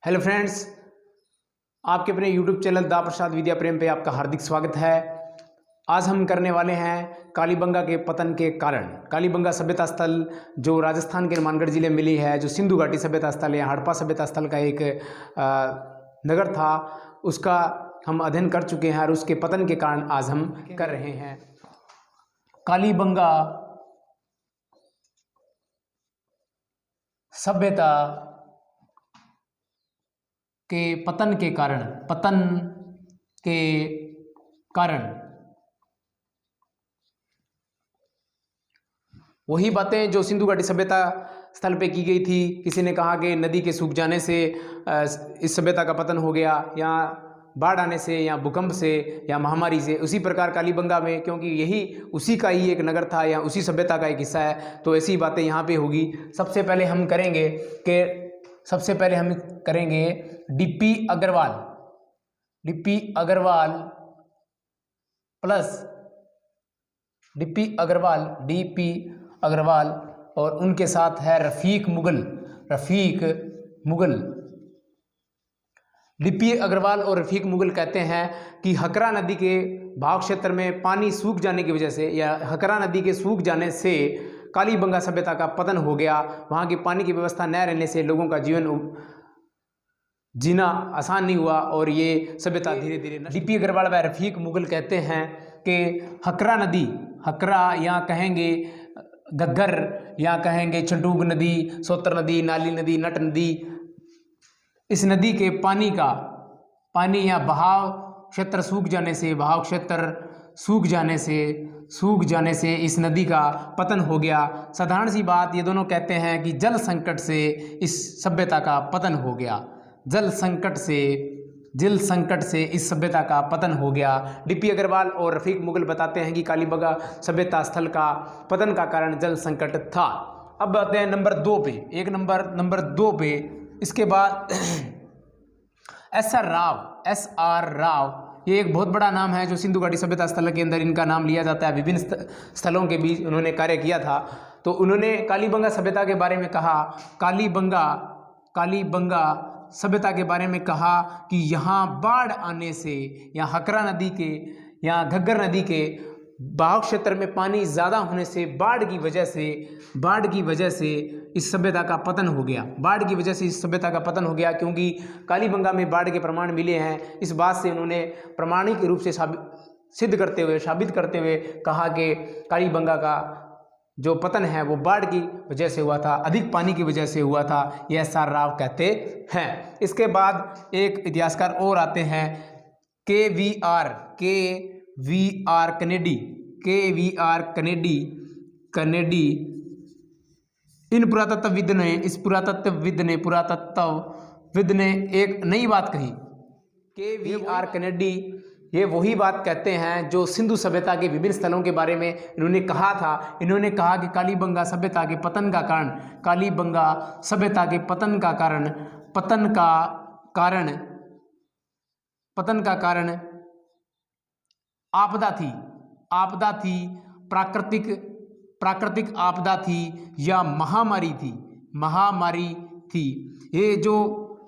Hello friends, आपके अपने YouTube channel दा प्रसाद विद्या प्रेम पे आपका हार्दिक स्वागत है। आज हम करने वाले हैं कालीबंगा के पतन के कारण। कालीबंगा सभ्यता स्थल जो राजस्थान के हनुमानगढ़ जिले में मिली है, जो सिंधु घाटी सभ्यता स्थल या हड़प्पा सभ्यता स्थल का एक नगर था, उसका हम अध्ययन कर चुके हैं और उसके पतन के कारण आज हम कर रहे हैं। कालीबंगा सभ्यता के पतन के कारण वही बातें जो सिंधु घाटी सभ्यता स्थल पे की गई थी। किसी ने कहा कि नदी के सूख जाने से इस सभ्यता का पतन हो गया, या बाढ़ आने से, या भूकंप से, या महामारी से। उसी प्रकार कालीबंगा में, क्योंकि यही उसी का ही एक नगर था या उसी सभ्यता का एक हिस्सा है, तो ऐसी बातें यहाँ पे होगी। सबसे पहले हम करेंगे DP Agarwal plus DP Agarwal और उनके साथ है रफीक मुगल। डीपी अग्रवाल और रफीक मुगल कहते हैं कि हकरा नदी के बहाव क्षेत्र में पानी सूख जाने की वजह से, या हकरा नदी के सूख जाने से कालीबंगा सभ्यता का पतन हो गया। वहाँ की पानी की व्यवस्था न रहने से लोगों का जीवन जीना आसान नहीं हुआ और ये सभ्यता धीरे धीरे डीपी अग्रवाल व रफीक मुगल कहते हैं कि हकरा या कहेंगे घग्गर, या कहेंगे चंडूग नदी, सोतर नदी, नाली नदी, नट नदी, इस नदी के पानी या बहाव क्षेत्र सूख जाने से इस नदी का पतन हो गया। साधारण सी बात, ये दोनों कहते हैं कि जल संकट से इस सभ्यता का पतन हो गया। जल संकट से इस सभ्यता का पतन हो गया। डीपी अग्रवाल और रफीक मुगल बताते हैं कि कालीबंगा सभ्यता स्थल का पतन का कारण जल संकट था। अब आते हैं नंबर 2 पे। इसके बाद एस आर राव, ये एक बहुत बड़ा नाम है जो सिंधु घाटी सभ्यता स्थल के अंदर इनका नाम लिया जाता है। विभिन्न स्थलों के बीच उन्होंने कार्य किया था। तो उन्होंने कालीबंगा सभ्यता के बारे में कहा, कालीबंगा सभ्यता के बारे में कहा कि यहाँ बाढ़ आने से, या हकरा नदी के या घग्गर नदी के बहाव क्षेत्र में पानी ज़्यादा होने से, बाढ़ की वजह से इस सभ्यता का पतन हो गया। क्योंकि कालीबंगा में बाढ़ के प्रमाण मिले हैं। इस बात से उन्होंने प्रमाणिक रूप से साबित करते हुए कहा कि कालीबंगा का जो पतन है वो बाढ़ की वजह से हुआ था, अधिक पानी की वजह से हुआ था, यह एस आर राव कहते हैं। इसके बाद एक इतिहासकार और आते हैं, के वी आर कनेडी। इन पुरातत्वविद ने एक नई बात कही। के वी आर कनेडी ये वही बात कहते हैं जो सिंधु सभ्यता के विभिन्न स्थलों के बारे में इन्होंने कहा था। इन्होंने कहा कि कालीबंगा सभ्यता के पतन का कारण आपदा थी, प्राकृतिक आपदा थी या महामारी थी। ये जो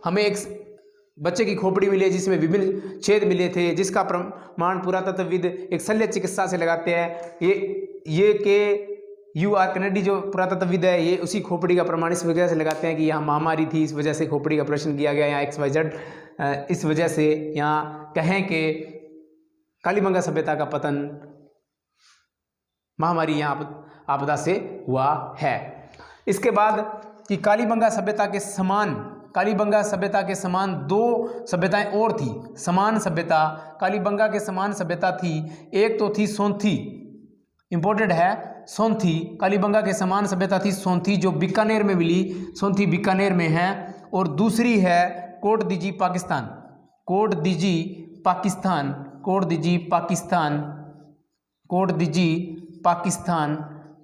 हमें एक बच्चे की खोपड़ी मिली है जिसमें विभिन्न छेद मिले थे, जिसका प्रमाण पुरातत्वविद एक शल्य चिकित्सा से लगाते हैं। ये के यू आर कनेडी जो पुरातत्वविद है, ये उसी खोपड़ी का प्रमाण इस वजह से लगाते हैं कि यहाँ महामारी थी, इस वजह से खोपड़ी का ऑपरेशन किया गया, यहाँ XYZ, इस वजह से यहाँ कहें कि कालीबंगा सभ्यता का पतन महामारी यहाँ आपदा से हुआ है। इसके बाद कि कालीबंगा सभ्यता के समान 2 सभ्यताएं और थी। समान सभ्यता, कालीबंगा के समान सभ्यता थी। एक तो थी सोंथी, इंपॉर्टेंट है, सोंथी। कालीबंगा के समान सभ्यता थी सोंथी, जो बीकानेर में मिली। सोंथी बीकानेर में है। और दूसरी है कोटदीजी पाकिस्तान।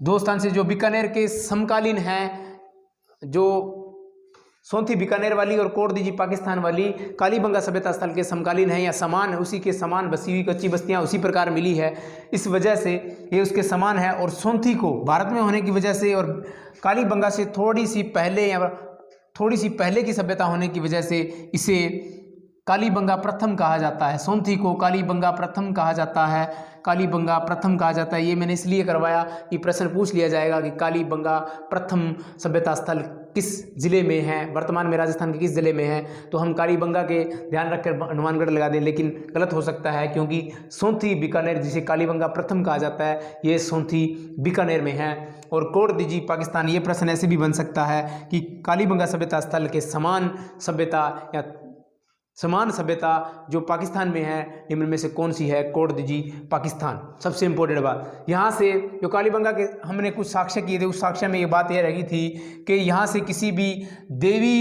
2 स्थान से जो बीकानेर के समकालीन हैं, जो सोंथी बीकानेर वाली और कोटदीजी पाकिस्तान वाली कालीबंगा सभ्यता स्थल के समकालीन है या समान, उसी के समान बसी हुई कच्ची बस्तियां उसी प्रकार मिली है, इस वजह से ये उसके समान है। और सोंथी को भारत में होने की वजह से और कालीबंगा से थोड़ी सी पहले या थोड़ी सी पहले की सभ्यता होने की वजह से इसे कालीबंगा प्रथम कहा जाता है। सोंथी को कालीबंगा प्रथम कहा जाता है, कालीबंगा प्रथम कहा जाता है। ये मैंने इसलिए करवाया कि प्रश्न पूछ लिया जाएगा कि कालीबंगा प्रथम सभ्यता स्थल किस जिले में है, वर्तमान में राजस्थान के किस जिले में है। तो हम कालीबंगा के ध्यान रखकर हनुमानगढ़ लगा दें, लेकिन गलत हो सकता है क्योंकि सोंथी बीकानेर, जिसे कालीबंगा प्रथम कहा जाता है, ये सोंथी बीकानेर में है। और कोट दीजी पाकिस्तान, ये प्रश्न ऐसे भी बन सकता है कि कालीबंगा सभ्यता स्थल के समान सभ्यता जो पाकिस्तान में है निम्न में से कौन सी है, कोट दीजी पाकिस्तान। सबसे इंपॉर्टेंट बात यहाँ से जो कालीबंगा के हमने कुछ साक्ष्य किए थे, उस साक्ष्य में ये बात यह रही थी कि यहाँ से किसी भी देवी,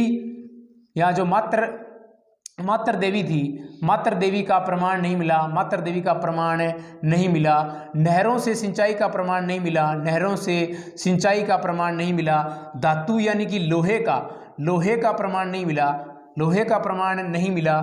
यहाँ जो मातर देवी थी, मातर देवी का प्रमाण नहीं मिला, मातर देवी का प्रमाण नहीं मिला। नहरों से सिंचाई का प्रमाण नहीं मिला, नहरों से सिंचाई का प्रमाण नहीं मिला। धातु यानी कि लोहे का प्रमाण नहीं मिला, लोहे का प्रमाण नहीं मिला।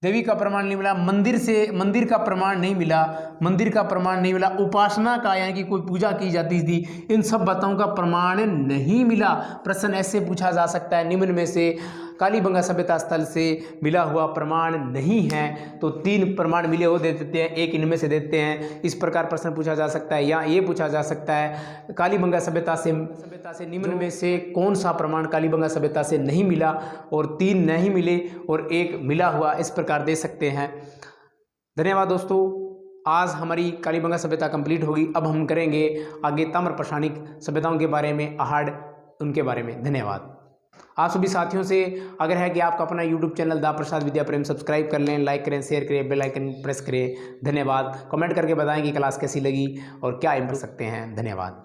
देवी का प्रमाण नहीं मिला। मंदिर का प्रमाण नहीं मिला, मंदिर का प्रमाण नहीं मिला। उपासना का यानी कि कोई पूजा की जाती थी, इन सब बातों का प्रमाण नहीं मिला। प्रश्न ऐसे पूछा जा सकता है, निम्न में से कालीबंगा सभ्यता स्थल से मिला हुआ प्रमाण नहीं है। तो 3 प्रमाण मिले हो दे देते हैं, एक इनमें से देते हैं। इस प्रकार प्रश्न पूछा जा सकता है। या ये पूछा जा सकता है कालीबंगा सभ्यता से निम्न में से कौन सा प्रमाण कालीबंगा सभ्यता से नहीं मिला, और 3 नहीं मिले और 1 मिला हुआ, इस प्रकार दे सकते हैं। धन्यवाद दोस्तों, आज हमारी कालीबंगा सभ्यता कंप्लीट होगी। अब हम करेंगे आगे ताम्र प्रशानिक सभ्यताओं के बारे में, आहड़ उनके बारे में। धन्यवाद। आप सभी साथियों से अगर है कि आपका अपना YouTube चैनल दा प्रसाद विद्या प्रेम सब्सक्राइब कर लें, लाइक करें, शेयर करें, बेल आइकन प्रेस करें। धन्यवाद। कमेंट करके बताएं कि क्लास कैसी लगी और क्या इम्प्रूव कर सकते हैं। धन्यवाद।